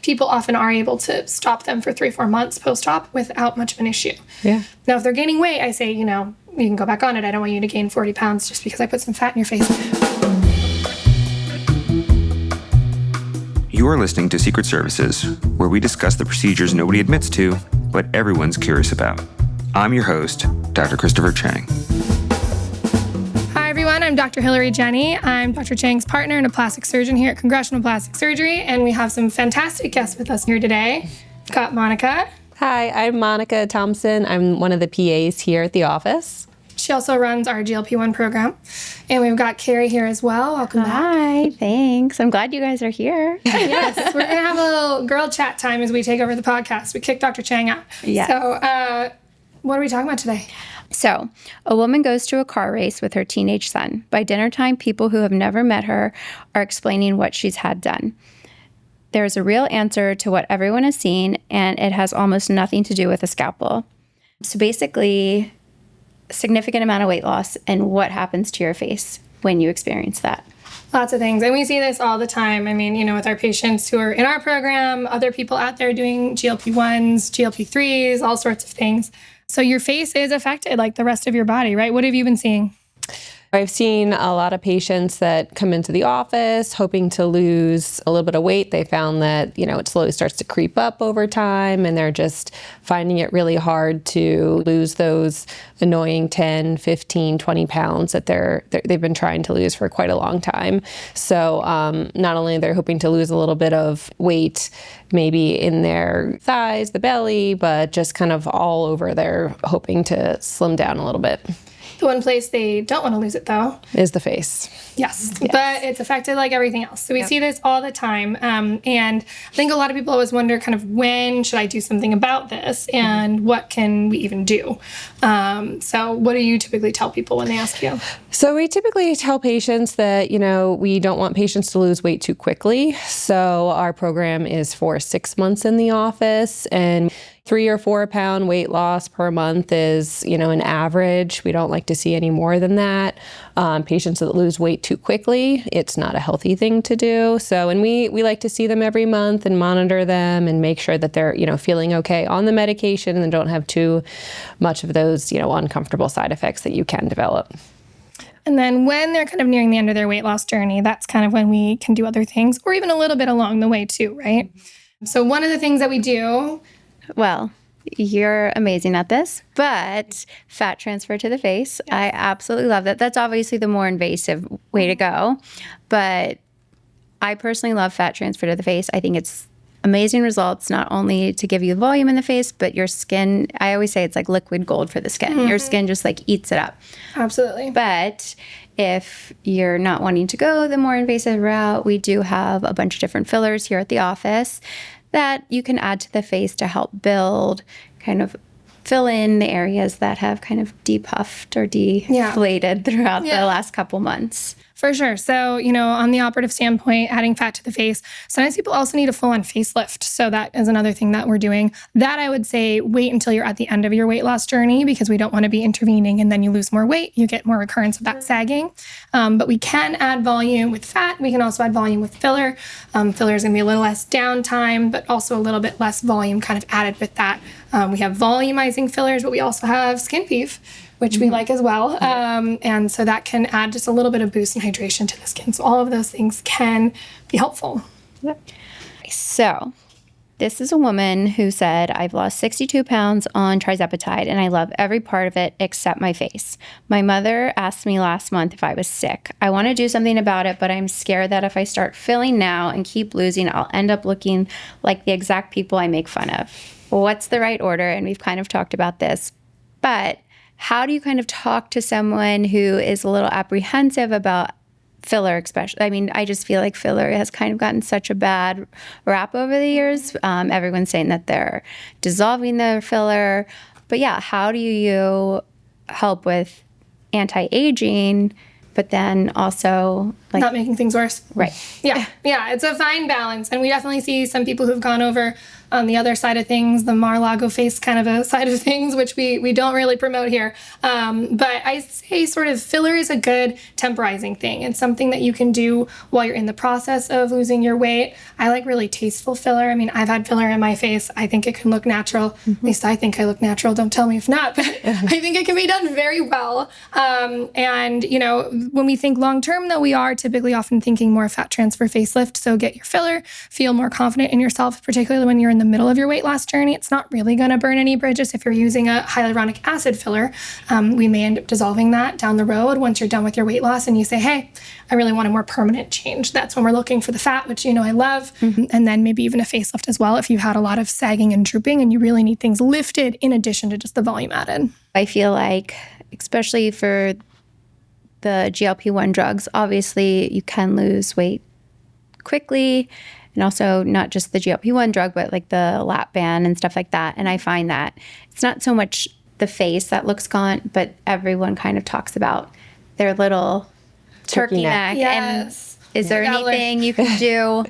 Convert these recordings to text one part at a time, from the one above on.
people often are able to stop them for 3-4 months post-op without much of an issue. Yeah. Now, if they're gaining weight, I say, you can go back on it. I don't want you to gain 40 pounds just because I put some fat in your face. You are listening to Secret Services, where we discuss the procedures nobody admits to, but everyone's curious about. I'm your host, Dr. Christopher Chang. Hi, everyone. I'm Dr. Hillary Jenny. I'm Dr. Chang's partner and a plastic surgeon here at Congressional Plastic Surgery, and we have some fantastic guests with us here today. We've got Monica. Hi, I'm Monica Thompson. I'm one of the PAs here at the office. She also runs our GLP-1 program. And we've got Carey here as well. Welcome back. Hi, thanks. I'm glad you guys are here. Yes, we're going to have a little girl chat time as we take over the podcast. We kicked Dr. Chang out. Yeah. So what are we talking about today? So, a woman goes to a car race with her teenage son. By dinner time, people who have never met her are explaining what she's had done. There's a real answer to what everyone has seen, and it has almost nothing to do with a scalpel. So basically, a significant amount of weight loss and what happens to your face when you experience that. Lots of things. And we see this all the time. I mean, with our patients who are in our program, other people out there doing GLP-1s, GLP-3s, all sorts of things. So your face is affected like the rest of your body, right? What have you been seeing? I've seen a lot of patients that come into the office hoping to lose a little bit of weight. They found that, it slowly starts to creep up over time, and they're just finding it really hard to lose those annoying 10, 15, 20 pounds that they've been trying to lose for quite a long time. So not only they're hoping to lose a little bit of weight, maybe in their thighs, the belly, but just kind of all over, they're hoping to slim down a little bit. The one place they don't want to lose it, though, is the face. Yes. But it's affected like everything else. So we see this all the time. And I think a lot of people always wonder kind of when should I do something about this and what can we even do? So what do you typically tell people when they ask you? So we typically tell patients that, we don't want patients to lose weight too quickly. So our program is for 6 months in the office, and 3 or 4 pound weight loss per month is, an average. We don't like to see any more than that. Patients that lose weight too quickly, it's not a healthy thing to do. So, and we like to see them every month and monitor them and make sure that they're, feeling okay on the medication and don't have too much of those, uncomfortable side effects that you can develop. And then when they're kind of nearing the end of their weight loss journey, that's kind of when we can do other things, or even a little bit along the way too, right? So one of the things that we do... Well, you're amazing at this, but fat transfer to the face, yes. I absolutely love that. That's obviously the more invasive way to go, but I personally love fat transfer to the face. I think it's amazing results, not only to give you volume in the face, but your skin, I always say it's like liquid gold for the skin. Mm-hmm. Your skin just like eats it up. Absolutely. But if you're not wanting to go the more invasive route, we do have a bunch of different fillers here at the office that you can add to the face to help build, kind of fill in the areas that have kind of depuffed or deflated throughout the last couple months. For sure. So, on the operative standpoint, adding fat to the face, sometimes people also need a full-on facelift. So that is another thing that we're doing. That I would say wait until you're at the end of your weight loss journey, because we don't want to be intervening and then you lose more weight. You get more recurrence of that sagging. But we can add volume with fat. We can also add volume with filler. Filler is going to be a little less downtime, but also a little bit less volume kind of added with that. We have volumizing fillers, but we also have skin beef, which we like as well. And so that can add just a little bit of boost and hydration to the skin. So all of those things can be helpful. Yep. So this is a woman who said, I've lost 62 pounds on trizepatide and I love every part of it except my face. My mother asked me last month if I was sick. I want to do something about it, but I'm scared that if I start filling now and keep losing, I'll end up looking like the exact people I make fun of. What's the right order? And we've kind of talked about this, but how do you kind of talk to someone who is a little apprehensive about filler, especially? I mean, I just feel like filler has kind of gotten such a bad rap over the years. Everyone's saying that they're dissolving their filler. But yeah, how do you help with anti-aging, but then also Like, not making things worse. right. Yeah. Yeah. It's a fine balance. And we definitely see some people who've gone over on the other side of things, the Mar-a-Lago face kind of a side of things, which we don't really promote here. But I say sort of filler is a good temporizing thing. It's something that you can do while you're in the process of losing your weight. I like really tasteful filler. I mean, I've had filler in my face. I think it can look natural. At least I think I look natural. Don't tell me if not. But I think it can be done very well. And, you know, when we think long-term, though, we are typically often thinking more fat transfer facelift. So get your filler, feel more confident in yourself, particularly when you're in the middle of your weight loss journey. It's not really going to burn any bridges. If you're using a hyaluronic acid filler, we may end up dissolving that down the road once you're done with your weight loss and you say, hey, I really want a more permanent change. That's when we're looking for the fat, which, you know, I love. And then maybe even a facelift as well if you've had a lot of sagging and drooping and you really need things lifted in addition to just the volume added. I feel like, especially for the GLP-1 drugs, obviously you can lose weight quickly. And also not just the GLP-1 drug, but like the lap band and stuff like that. And I find that it's not so much the face that looks gaunt, but everyone kind of talks about their little turkey neck. Yes. And is there anything you can do?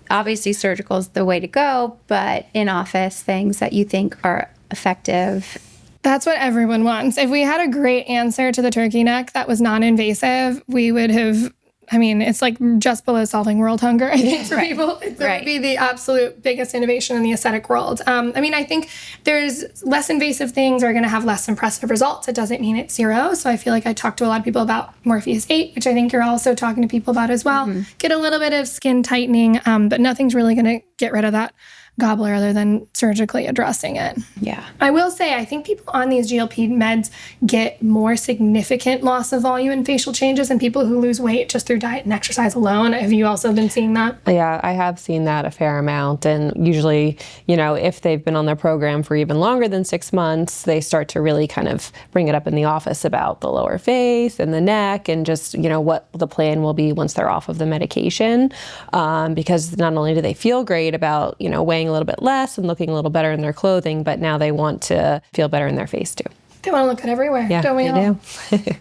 Obviously, surgical is the way to go, but in office, things that you think are effective. That's what everyone wants. If we had a great answer to the turkey neck that was non-invasive, we would have, I mean, it's like just below solving world hunger, I think, for people. It would be the absolute biggest innovation in the aesthetic world. I mean, I think there's less invasive things are going to have less impressive results. It doesn't mean it's zero. So I feel like I talk to a lot of people about Morpheus 8, which I think you're also talking to people about as well. Get a little bit of skin tightening, but nothing's really going to get rid of that gobbler other than surgically addressing it. Yeah. I will say, I think people on these GLP meds get more significant loss of volume and facial changes than people who lose weight just through diet and exercise alone. Have you also been seeing that? Yeah, I have seen that a fair amount. And usually, you know, if they've been on their program for even longer than 6 months, they start to really kind of bring it up in the office about the lower face and the neck and just, you know, what the plan will be once they're off of the medication. Because not only do they feel great about, you know, weighing a little bit less and looking a little better in their clothing, but now they want to feel better in their face too. They want to look good everywhere, don't we all? Do.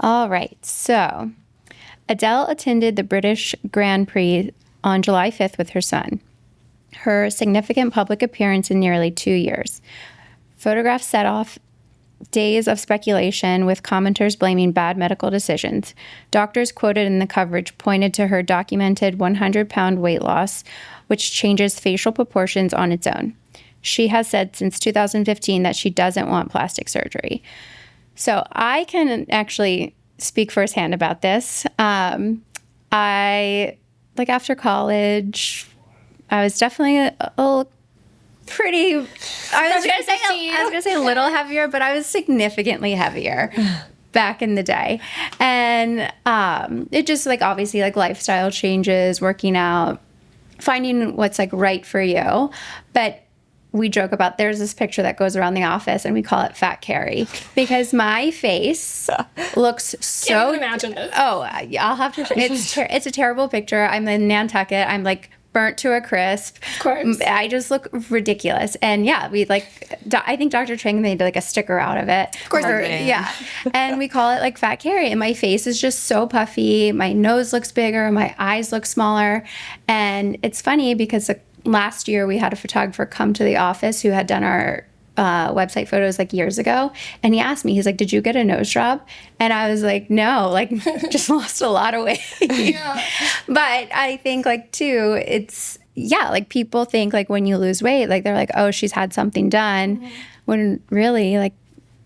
All right. So Adele attended the British Grand Prix on July 5th with her son. Her significant public appearance in nearly 2 years. Photographs set off days of speculation, with commenters blaming bad medical decisions. Doctors quoted in the coverage pointed to her documented 100-pound weight loss, which changes facial proportions on its own. She has said since 2015 that she doesn't want plastic surgery. So I can actually speak firsthand about this. I, like after college, I was definitely a pretty, I was gonna say a little heavier, but I was significantly heavier back in the day. And it just like obviously like lifestyle changes, working out, finding what's like right for you. But we joke about, there's this picture that goes around the office and we call it Fat Carey because my face looks so. Can't even imagine this. Oh, I'll have to. It's a terrible picture. I'm in Nantucket. I'm like burnt to a crisp. Of course. I just look ridiculous. And yeah, we like, I think Dr. Chang made like a sticker out of it. Of course. Yeah. And we call it like Fat Carey. And my face is just so puffy. My nose looks bigger. My eyes look smaller. And it's funny because last year we had a photographer come to the office who had done our website photos like years ago, and he asked me, he's like, did you get a nose job? And I was like, no, like just lost a lot of weight. Yeah. But I think like too, it's like people think like when you lose weight, like they're like, oh, she's had something done, when really like,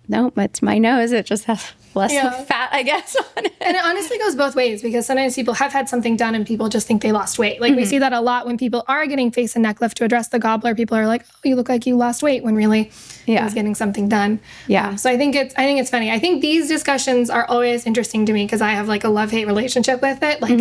no, it's my nose, it just has less fat, I guess, on it. And it honestly goes both ways because sometimes people have had something done and people just think they lost weight. Like we see that a lot when people are getting face and neck lift to address the gobbler. People are like, oh, you look like you lost weight, when really it was getting something done. Yeah. So I think it's funny. I think these discussions are always interesting to me because I have like a love-hate relationship with it. Like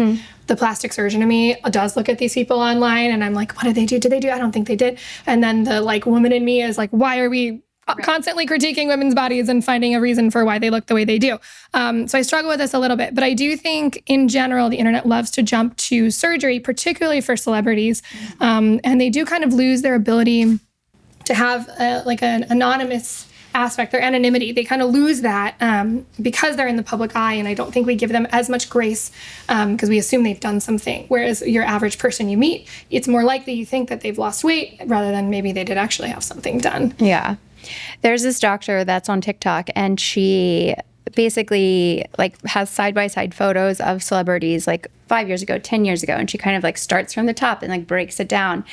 the plastic surgeon in me does look at these people online and I'm like, what did they do? Did they do? I don't think they did. And then the like woman in me is like, why are we constantly critiquing women's bodies and finding a reason for why they look the way they do. So I struggle with this a little bit, but I do think in general, the internet loves to jump to surgery, particularly for celebrities. And they do kind of lose their ability to have like an anonymous aspect, their anonymity. They kind of lose that because they're in the public eye, and I don't think we give them as much grace because we assume they've done something. Whereas your average person you meet, it's more likely you think that they've lost weight rather than maybe they did actually have something done. Yeah. There's this doctor that's on TikTok, and she basically like has side-by-side photos of celebrities like 5 years ago, 10 years ago, and she kind of like starts from the top and like breaks it down.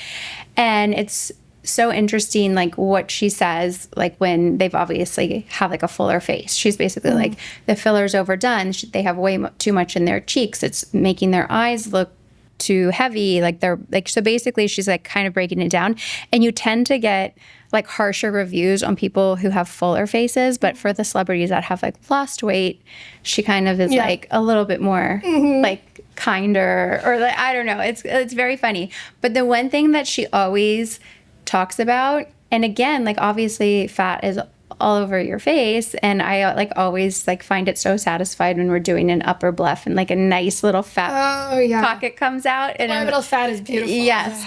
And it's so interesting, like what she says, like when they've obviously have like a fuller face. She's basically like, the filler's overdone. They have way too much in their cheeks. It's making their eyes look too heavy. Like they're like, so basically she's like kind of breaking it down. And you tend to get like harsher reviews on people who have fuller faces, but for the celebrities that have like lost weight, she kind of is like a little bit more like kinder, or like, I don't know. It's very funny. But the one thing that she always talks about, and again, like obviously fat is all over your face, and I like always like find it so satisfied when we're doing an upper bluff and like a nice little fat pocket comes out, and Our little fat is beautiful. Yes.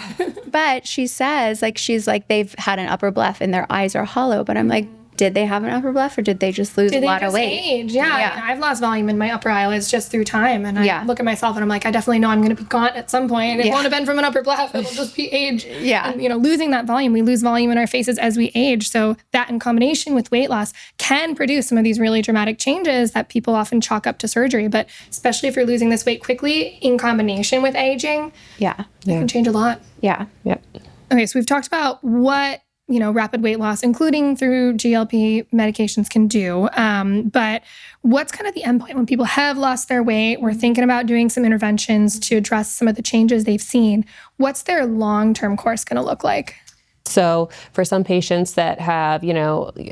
But she says like, she's like, they've had an upper bluff and their eyes are hollow, but I'm like, did they have an upper bluff, or did they just lose a lot of weight? Age? Yeah. I've lost volume in my upper eyelids just through time. And I look at myself and I'm like, I definitely know I'm going to be gaunt at some point. It won't have been from an upper bluff. It'll just be age. Yeah. And, losing that volume, we lose volume in our faces as we age. So that in combination with weight loss can produce some of these really dramatic changes that people often chalk up to surgery. But especially if you're losing this weight quickly in combination with aging, it can change a lot. Yeah. Yep. Okay. So we've talked about what rapid weight loss, including through GLP medications, can do. But what's kind of the endpoint when people have lost their weight? We're thinking about doing some interventions to address some of the changes they've seen. What's their long-term course going to look like? So for some patients that have,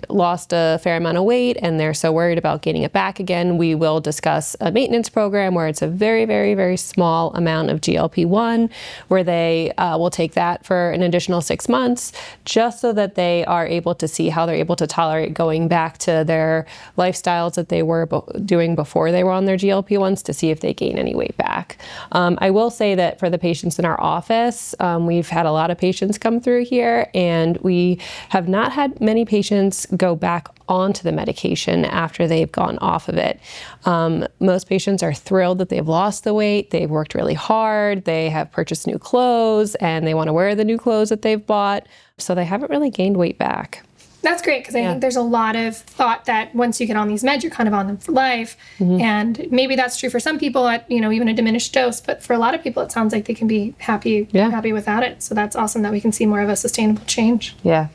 lost a fair amount of weight and they're so worried about gaining it back again, we will discuss a maintenance program where it's a very, very, very small amount of GLP-1, where they will take that for an additional 6 months, just so that they are able to see how they're able to tolerate going back to their lifestyles that they were doing before they were on their GLP-1s, to see if they gain any weight back. I will say that for the patients in our office, we've had a lot of patients come through here, and we have not had many patients go back onto the medication after they've gone off of it. Most patients are thrilled that they've lost the weight. They've worked really hard. They have purchased new clothes, and they want to wear the new clothes that they've bought. So they haven't really gained weight back. That's great, because I think there's a lot of thought that once you get on these meds, you're kind of on them for life. And maybe that's true for some people at, even a diminished dose. But for a lot of people, it sounds like they can be happy without it. So that's awesome that we can see more of a sustainable change. Yeah.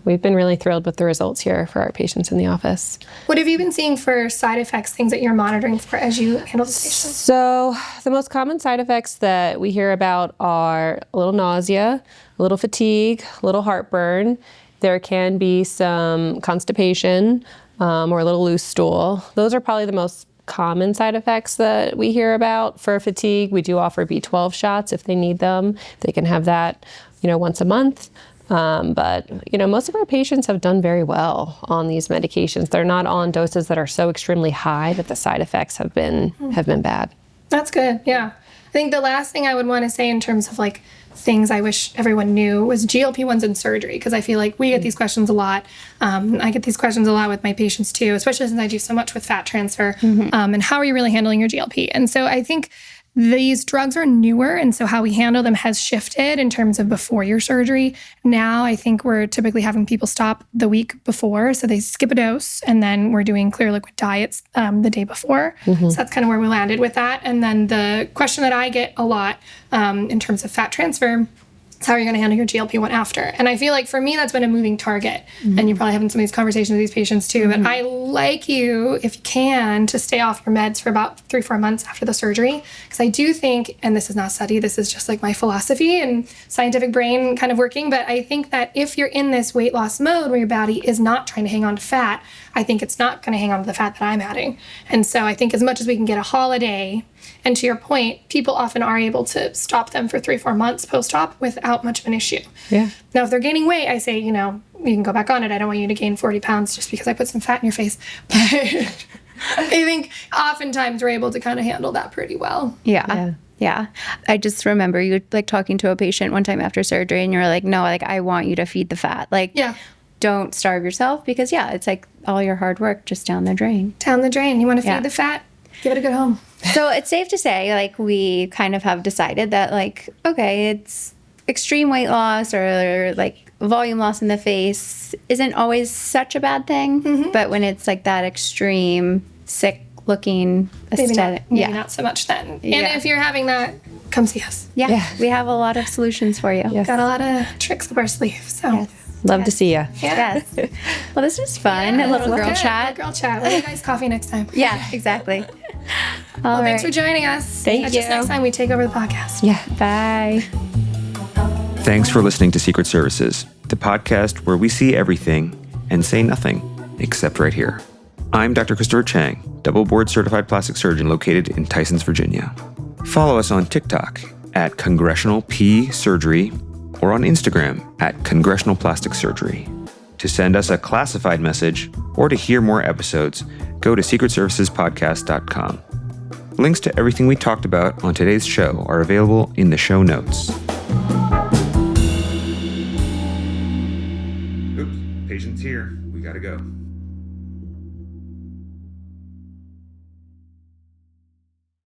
We've been really thrilled with the results here for our patients in the office. What have you been seeing for side effects, things that you're monitoring for as you handle the patients? So the most common side effects that we hear about are a little nausea, a little fatigue, a little heartburn. There can be some constipation or a little loose stool. Those are probably the most common side effects that we hear about. For fatigue, we do offer B12 shots if they need them. They can have that, once a month. But most of our patients have done very well on these medications. They're not on doses that are so extremely high that the side effects have been bad. That's good. Yeah. I think the last thing I would want to say in terms of like things I wish everyone knew was GLP-1s in surgery, because I feel like we get these questions a lot. I get these questions a lot with my patients too, especially since I do so much with fat transfer. And how are you really handling your GLP? And so I think these drugs are newer, and so how we handle them has shifted in terms of before your surgery. Now I think we're typically having people stop the week before, so they skip a dose, and then we're doing clear liquid diets the day before. So that's kind of where we landed with that. And then the question that I get a lot in terms of fat transfer, how are you going to handle your GLP-1 after? And I feel like for me, that's been a moving target. And you're probably having some of these conversations with these patients too. But I like you, if you can, to stay off your meds for about 3-4 months after the surgery. Because I do think, and this is not study, this is just like my philosophy and scientific brain kind of working. But I think that if you're in this weight loss mode where your body is not trying to hang on to fat, I think it's not going to hang on to the fat that I'm adding. And so I think as much as we can get a holiday, and to your point, people often are able to stop them for 3-4 months post-op without much of an issue. Yeah. Now, if they're gaining weight, I say, you can go back on it. I don't want you to gain 40 pounds just because I put some fat in your face. But I think oftentimes we're able to kind of handle that pretty well. Yeah. I just remember you like talking to a patient one time after surgery, and you were like, no, like I want you to feed the fat. Like, don't starve yourself because, yeah, it's like all your hard work just down the drain. Down the drain. You want to feed Yeah. the fat? Give it a good home. So it's safe to say, like, we kind of have decided that, like, okay, it's extreme weight loss or like volume loss in the face isn't always such a bad thing. But when it's like that extreme, sick looking aesthetic. Maybe not so much then. And Yeah. if you're having that, come see us. Yeah, we have a lot of solutions for you. Yes. Got a lot of tricks up our sleeve. So, Yes. Love to see you. yeah. Yes. Well, this was fun. a little girl Good. chat. Girl chat. We'll have guys coffee next time. Yeah, exactly. All Well, right. thanks for joining us. Thank Catch us you. next time we take over the podcast. Yeah. Bye. Thanks for listening to Secret Services, the podcast where we see everything and say nothing, except right here. I'm Dr. Christopher Chang, double board certified plastic surgeon located in Tysons, Virginia. Follow us on TikTok at Congressional P Surgery or on Instagram at Congressional Plastic Surgery. To send us a classified message or to hear more episodes, go to secretservicespodcast.com. Links to everything we talked about on today's show are available in the show notes. Oops, patient's here. We gotta go.